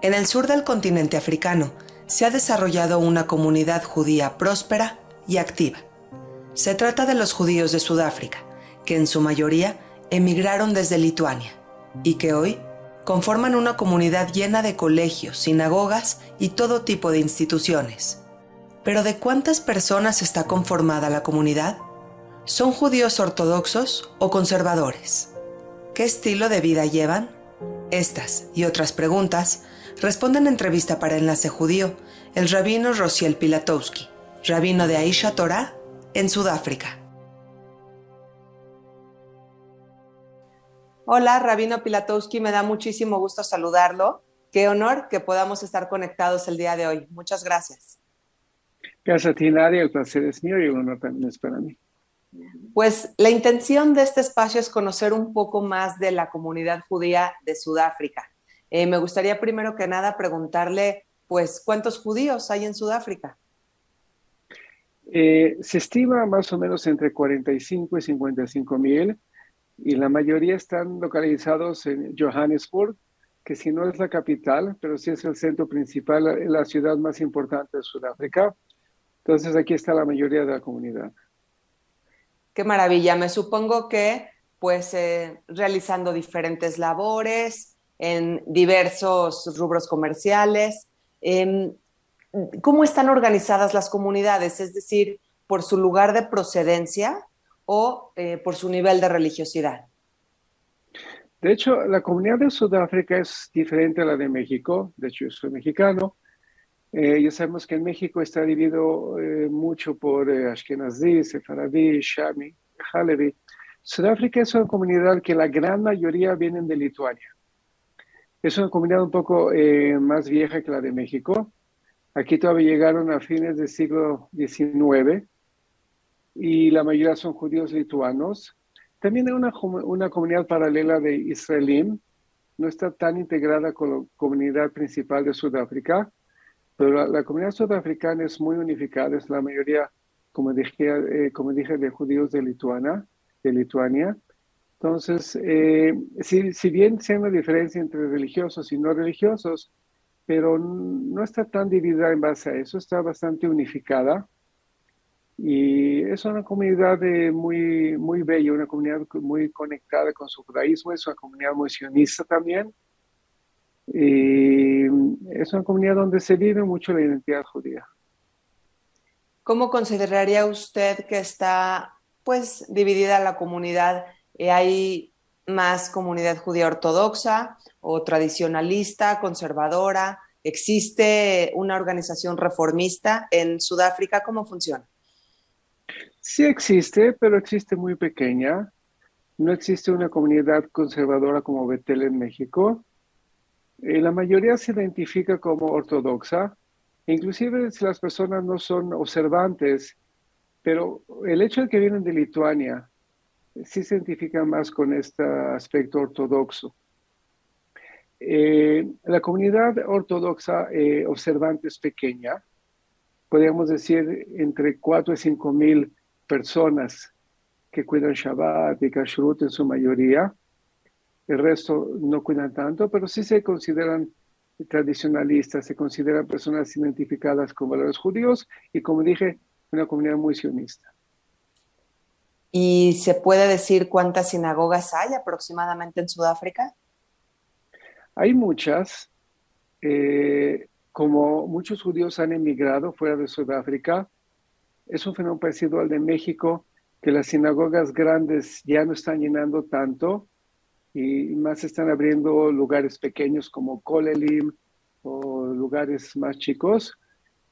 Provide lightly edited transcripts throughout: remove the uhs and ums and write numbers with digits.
En el sur del continente africano se ha desarrollado una comunidad judía próspera y activa. Se trata de los judíos de Sudáfrica, que en su mayoría emigraron desde Lituania y que hoy conforman una comunidad llena de colegios, sinagogas y todo tipo de instituciones. ¿Pero de cuántas personas está conformada la comunidad? ¿Son judíos ortodoxos o conservadores? ¿Qué estilo de vida llevan? Estas y otras preguntas responde en entrevista para Enlace Judío el rabino Rosiel Pilatowski, rabino de Aisha Torah en Sudáfrica. Hola, rabino Pilatowski, me da muchísimo gusto saludarlo. Qué honor que podamos estar conectados el día de hoy. Muchas gracias. Gracias a ti, Nadia. El placer es mío y el honor también es para mí. Pues la intención de este espacio es conocer un poco más de la comunidad judía de Sudáfrica. Me gustaría primero que nada preguntarle, pues, ¿cuántos judíos hay en Sudáfrica? Se estima más o menos entre 45 y 55 mil y la mayoría están localizados en Johannesburg, que si no es la capital, pero sí es el centro principal, la ciudad más importante de Sudáfrica. Entonces aquí está la mayoría de la comunidad. Qué maravilla. Me supongo que, pues, realizando diferentes labores en diversos rubros comerciales. ¿Cómo están organizadas las comunidades? Es decir, ¿por su lugar de procedencia o por su nivel de religiosidad? De hecho, la comunidad de Sudáfrica es diferente a la de México. De hecho, yo soy mexicano. Ya sabemos que en México está dividido mucho por Ashkenazí, Sefaradí, Shami, Halevi. Sudáfrica es una comunidad que la gran mayoría vienen de Lituania. Es una comunidad un poco más vieja que la de México. Aquí todavía llegaron a fines del siglo XIX y la mayoría son judíos lituanos. También hay una comunidad paralela de israelíes. No está tan integrada con la comunidad principal de Sudáfrica. Pero la comunidad sudafricana es muy unificada, es la mayoría, como dije, de judíos de Lituania. Entonces, si bien se hay una diferencia entre religiosos y no religiosos, pero no está tan dividida en base a eso, está bastante unificada. Y es una comunidad muy, muy bella, una comunidad muy conectada con su judaísmo, es una comunidad muy sionista también. Y es una comunidad donde se vive mucho la identidad judía. ¿Cómo consideraría usted que está, pues, dividida la comunidad? ¿Hay más comunidad judía ortodoxa o tradicionalista, conservadora? ¿Existe una organización reformista en Sudáfrica? ¿Cómo funciona? Sí existe, pero existe muy pequeña. No existe una comunidad conservadora como Betel en México. La mayoría se identifica como ortodoxa, inclusive si las personas no son observantes, pero el hecho de que vienen de Lituania sí se identifica más con este aspecto ortodoxo. La comunidad ortodoxa observante es pequeña, podríamos decir entre 4 y 5 mil personas que cuidan Shabbat y Kashrut en su mayoría. El resto no cuidan tanto, pero sí se consideran tradicionalistas, se consideran personas identificadas con valores judíos y, como dije, una comunidad muy sionista. ¿Y se puede decir cuántas sinagogas hay aproximadamente en Sudáfrica? Hay muchas, como muchos judíos han emigrado fuera de Sudáfrica, es un fenómeno parecido al de México, que las sinagogas grandes ya no están llenando tanto y más están abriendo lugares pequeños como Kolelim o lugares más chicos,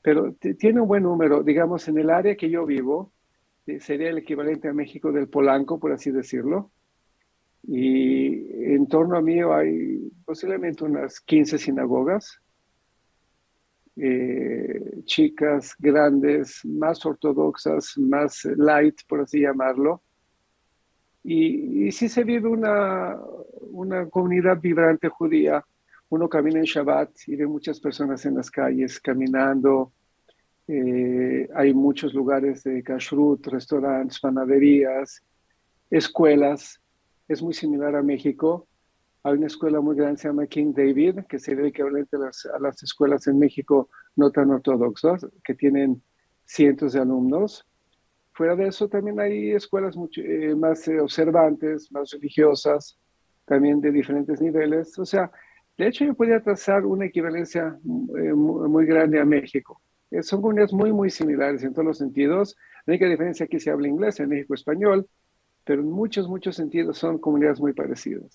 pero tiene un buen número. Digamos, en el área que yo vivo, sería el equivalente a México del Polanco, por así decirlo, y en torno a mí hay posiblemente unas 15 sinagogas, chicas, grandes, más ortodoxas, más light, por así llamarlo. Y sí se vive una comunidad vibrante judía. Uno camina en Shabbat y ve muchas personas en las calles caminando. Hay muchos lugares de kashrut, restaurantes, panaderías, escuelas. Es muy similar a México. Hay una escuela muy grande, se llama King David, que sería el equivalente a las escuelas en México no tan ortodoxas, que tienen cientos de alumnos. Fuera de eso, también hay escuelas mucho, más observantes, más religiosas, también de diferentes niveles. O sea, de hecho, yo podría trazar una equivalencia muy grande a México. Son comunidades muy, muy similares en todos los sentidos. La única diferencia aquí se habla inglés, en México español, pero en muchos, muchos sentidos son comunidades muy parecidas.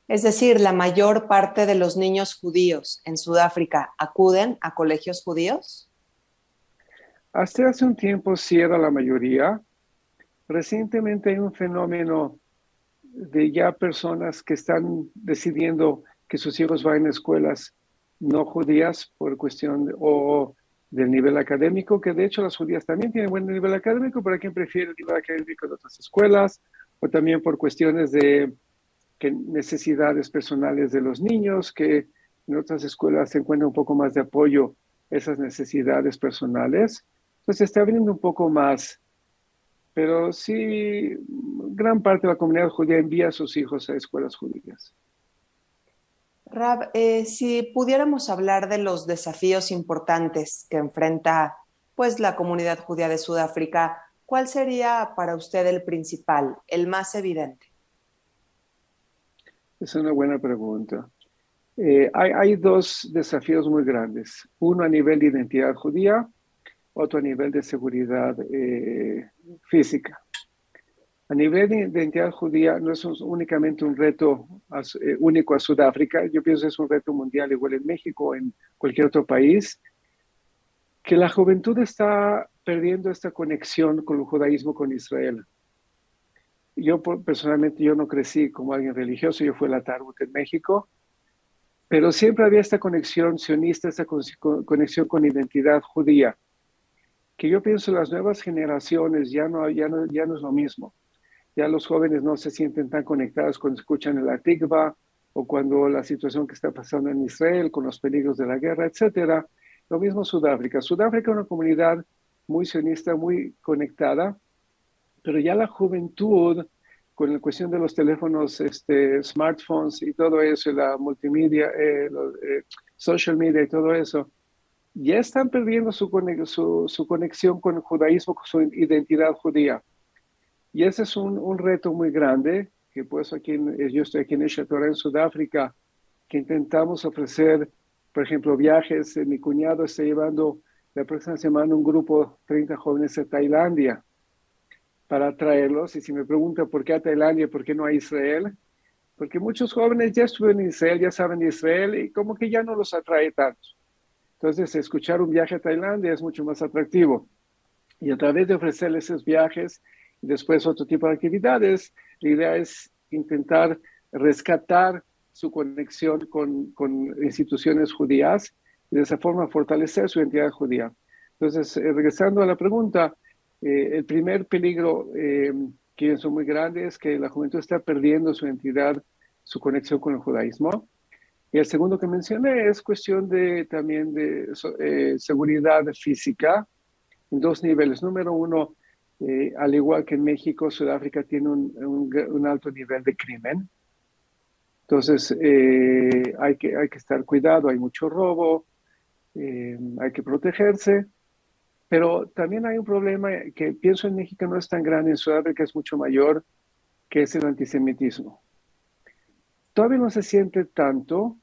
Es decir, la mayor parte de los niños judíos en Sudáfrica acuden a colegios judíos. Hasta hace un tiempo sí era la mayoría. Recientemente hay un fenómeno de ya personas que están decidiendo que sus hijos vayan a escuelas no judías por o del nivel académico, que de hecho las judías también tienen buen nivel académico, pero hay quien prefiere el nivel académico de otras escuelas, o también por cuestiones de necesidades personales de los niños, que en otras escuelas se encuentra un poco más de apoyo a esas necesidades personales. Entonces se está abriendo un poco más, pero sí, gran parte de la comunidad judía envía a sus hijos a escuelas judías. Rab, si pudiéramos hablar de los desafíos importantes que enfrenta pues la comunidad judía de Sudáfrica, ¿cuál sería para usted el principal, el más evidente? Es una buena pregunta. Hay dos desafíos muy grandes. Uno a nivel de identidad judía, otro a nivel de seguridad física. A nivel de identidad judía no es únicamente un reto único a Sudáfrica, yo pienso que es un reto mundial igual en México o en cualquier otro país, que la juventud está perdiendo esta conexión con el judaísmo, con Israel. Yo personalmente yo no crecí como alguien religioso, yo fui a la Tarbut en México, pero siempre había esta conexión sionista, esta conexión con identidad judía, que yo pienso las nuevas generaciones ya no es lo mismo. Ya los jóvenes no se sienten tan conectados cuando escuchan el Atikva o cuando la situación que está pasando en Israel con los peligros de la guerra, etcétera. Lo mismo Sudáfrica. Sudáfrica es una comunidad muy sionista, muy conectada, pero ya la juventud, con la cuestión de los teléfonos, smartphones y todo eso, la multimedia, social media y todo eso, ya están perdiendo su conexión con el judaísmo, con su identidad judía. Y ese es un reto muy grande, que pues yo estoy aquí en Aish HaTorah, en Sudáfrica, que intentamos ofrecer, por ejemplo, viajes. Mi cuñado está llevando la próxima semana un grupo de 30 jóvenes a Tailandia para traerlos. Y si me pregunta por qué a Tailandia, por qué no a Israel, porque muchos jóvenes ya estuvieron en Israel, ya saben de Israel y como que ya no los atrae tanto. Entonces, escuchar un viaje a Tailandia es mucho más atractivo. Y a través de ofrecerles esos viajes, y después otro tipo de actividades, la idea es intentar rescatar su conexión con instituciones judías y de esa forma fortalecer su identidad judía. Entonces, regresando a la pregunta, el primer peligro que es muy grande es que la juventud está perdiendo su identidad, su conexión con el judaísmo. Y el segundo que mencioné es cuestión también de seguridad física en dos niveles. Número uno, al igual que en México, Sudáfrica tiene un alto nivel de crimen. Entonces, hay que estar cuidado, hay mucho robo, hay que protegerse. Pero también hay un problema que pienso en México no es tan grande, en Sudáfrica es mucho mayor, que es el antisemitismo. Todavía no se siente tanto,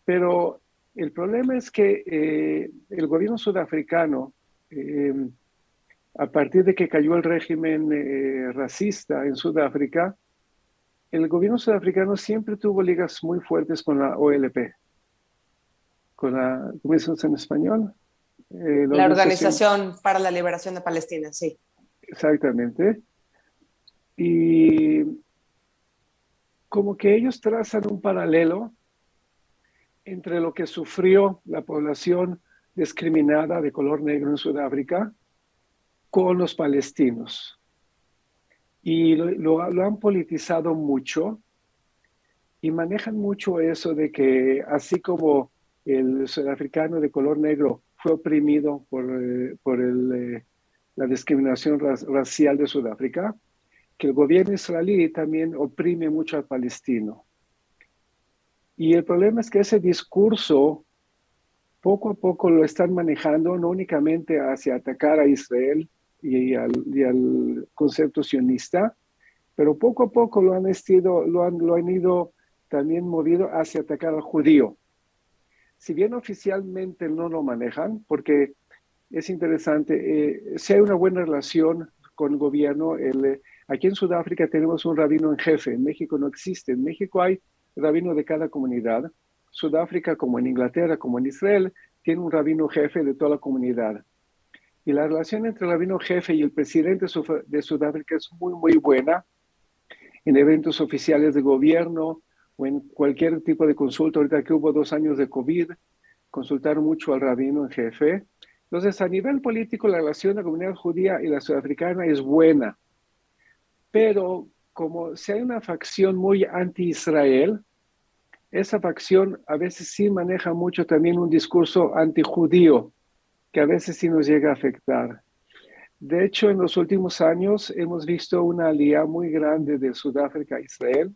pero el problema es que el gobierno sudafricano, a partir de que cayó el régimen racista en Sudáfrica, el gobierno sudafricano siempre tuvo ligas muy fuertes con la OLP, ¿cómo se dice en español? La Organización para la Liberación de Palestina, sí. Exactamente. Y como que ellos trazan un paralelo entre lo que sufrió la población discriminada de color negro en Sudáfrica con los palestinos. Y lo han politizado mucho y manejan mucho eso de que así como el sudafricano de color negro fue oprimido por la discriminación racial de Sudáfrica, que el gobierno israelí también oprime mucho al palestino. Y el problema es que ese discurso poco a poco lo están manejando, no únicamente hacia atacar a Israel y al concepto sionista, pero poco a poco lo han ido también movido hacia atacar al judío. Si bien oficialmente no lo manejan, porque es interesante, si hay una buena relación con el gobierno, aquí en Sudáfrica tenemos un rabino en jefe, en México no existe, en México hay rabino de cada comunidad, Sudáfrica como en Inglaterra, como en Israel, tiene un rabino jefe de toda la comunidad. Y la relación entre el rabino jefe y el presidente de Sudáfrica es muy, muy buena en eventos oficiales de gobierno o en cualquier tipo de consulta. Ahorita que hubo 2 años de COVID, consultaron mucho al rabino en jefe. Entonces, a nivel político, la relación de la comunidad judía y la sudafricana es buena. Pero como si hay una facción muy anti-Israel, esa facción a veces sí maneja mucho también un discurso antijudío, que a veces sí nos llega a afectar. De hecho, en los últimos años hemos visto una alianza muy grande de Sudáfrica a Israel.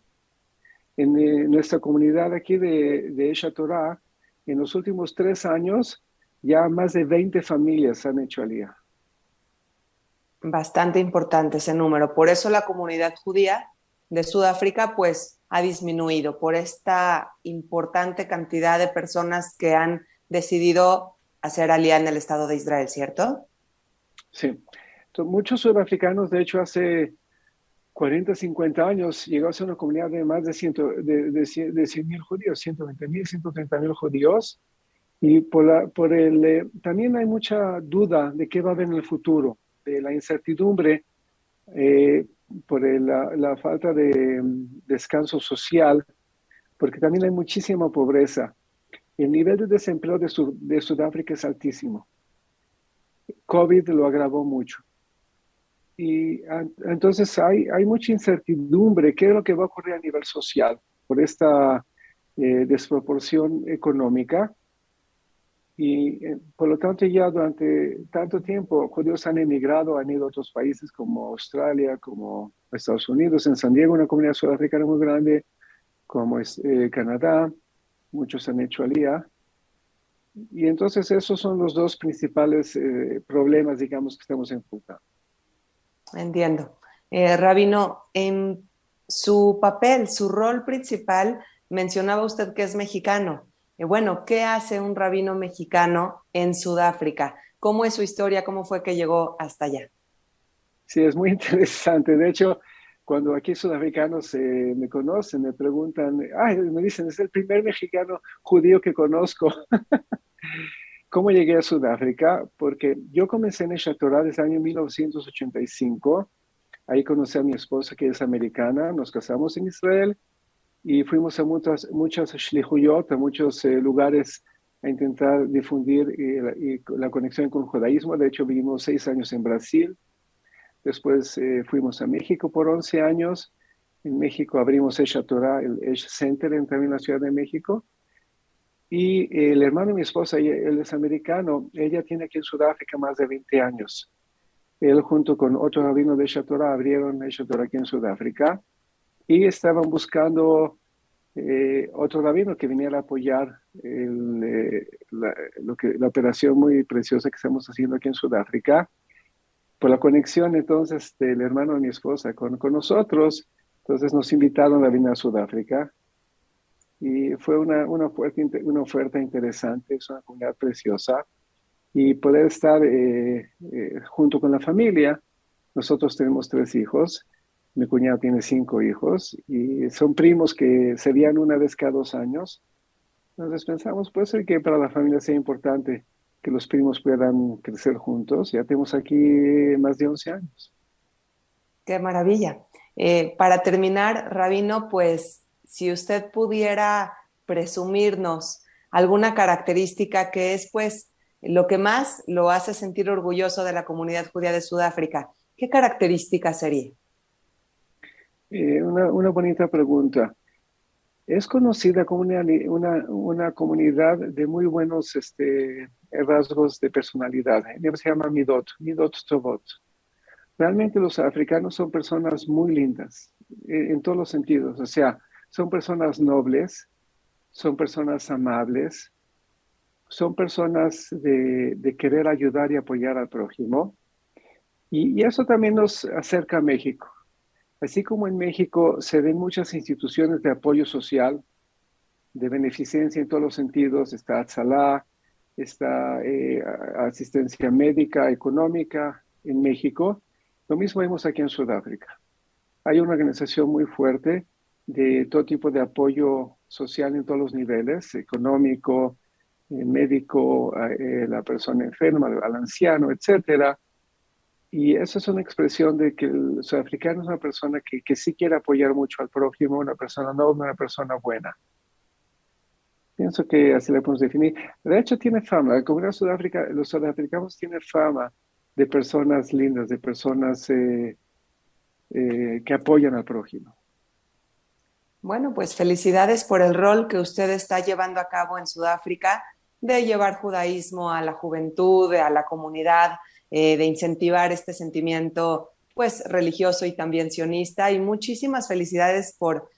En nuestra comunidad aquí de Esha Torah, en los últimos 3 años, ya más de 20 familias han hecho aliyah. Bastante importante ese número. Por eso la comunidad judía de Sudáfrica pues ha disminuido por esta importante cantidad de personas que han decidido hacer aliyah en el Estado de Israel, ¿cierto? Sí. Entonces, muchos sudafricanos, de hecho, hace 40, 50 años llegó a ser una comunidad de más de 100,000 judíos, 120,000, 130,000 judíos. Y también hay mucha duda de qué va a haber en el futuro, de la incertidumbre por la falta de descanso social, porque también hay muchísima pobreza. El nivel de desempleo de Sudáfrica es altísimo. COVID lo agravó mucho. Y entonces hay mucha incertidumbre. ¿Qué es lo que va a ocurrir a nivel social por esta desproporción económica? Y por lo tanto ya durante tanto tiempo judíos han emigrado, han ido a otros países como Australia, como Estados Unidos, en San Diego, una comunidad sudafricana muy grande, como es Canadá, muchos han hecho aliyah. Y entonces esos son los dos principales problemas, digamos, que estamos enfrentando. Entiendo. Rabino, en su papel, su rol principal, mencionaba usted que es mexicano. Bueno, ¿qué hace un rabino mexicano en Sudáfrica? ¿Cómo es su historia? ¿Cómo fue que llegó hasta allá? Sí, es muy interesante. De hecho, cuando aquí sudafricanos me conocen, me preguntan, me dicen, es el primer mexicano judío que conozco. ¿Cómo llegué a Sudáfrica? Porque yo comencé en Esha Torah desde el año 1985. Ahí conocí a mi esposa, que es americana. Nos casamos en Israel y fuimos a muchas shlihuyot, a muchos lugares a intentar difundir la conexión con el judaísmo. De hecho, vivimos 6 años en Brasil. Después fuimos a México por 11 años. En México abrimos Esha Torah, el Esh Center, también en la Ciudad de México. Y el hermano de mi esposa, él es americano, ella tiene aquí en Sudáfrica más de 20 años. Él junto con otro rabino de Esha Torah abrieron Esha Torah aquí en Sudáfrica y estaban buscando otro rabino que viniera a apoyar la operación muy preciosa que estamos haciendo aquí en Sudáfrica. Por la conexión entonces del hermano de mi esposa con nosotros, entonces nos invitaron a venir a Sudáfrica. Y fue una oferta interesante, es una comunidad preciosa. Y poder estar junto con la familia. Nosotros tenemos 3 hijos, mi cuñado tiene 5 hijos y son primos que se veían una vez cada 2 años. Entonces pensamos, puede ser que para la familia sea importante que los primos puedan crecer juntos. Ya tenemos aquí más de 11 años. Qué maravilla. Para terminar, Rabino, pues si usted pudiera presumirnos alguna característica que es pues lo que más lo hace sentir orgulloso de la comunidad judía de Sudáfrica, ¿qué característica sería? Una bonita pregunta. Es conocida como una comunidad de muy buenos rasgos de personalidad. Se llama Midot Tovot. Realmente los africanos son personas muy lindas en todos los sentidos. O sea, son personas nobles, son personas amables, son personas de querer ayudar y apoyar al prójimo. Y eso también nos acerca a México. Así como en México se ven muchas instituciones de apoyo social, de beneficencia en todos los sentidos, está Atzalá, está asistencia médica, económica en México, lo mismo vemos aquí en Sudáfrica. Hay una organización muy fuerte de todo tipo de apoyo social en todos los niveles, económico, médico, la persona enferma, al anciano, etcétera. Y eso es una expresión de que el sudafricano es una persona que sí quiere apoyar mucho al prójimo, una persona noble, una persona buena. Pienso que así le podemos definir. De hecho, tiene fama. La comunidad de Sudáfrica, los sudafricanos tienen fama de personas lindas, de personas que apoyan al prójimo. Bueno, pues felicidades por el rol que usted está llevando a cabo en Sudáfrica de llevar judaísmo a la juventud, a la comunidad, de incentivar este sentimiento pues religioso y también sionista. Y muchísimas felicidades por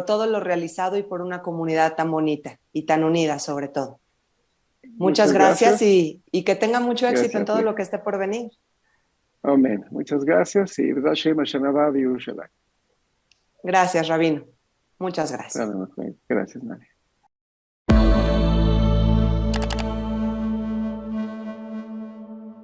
todo lo realizado y por una comunidad tan bonita y tan unida sobre todo. Muchas Muchas gracias gracias. y que tenga mucho éxito en Gracias a todo ti. lo que esté por venir. Amén. Muchas gracias y B'ezrat Hashem, Hashem Abba, Yerushalayim. Gracias, Rabino. Muchas gracias. Gracias, Nani.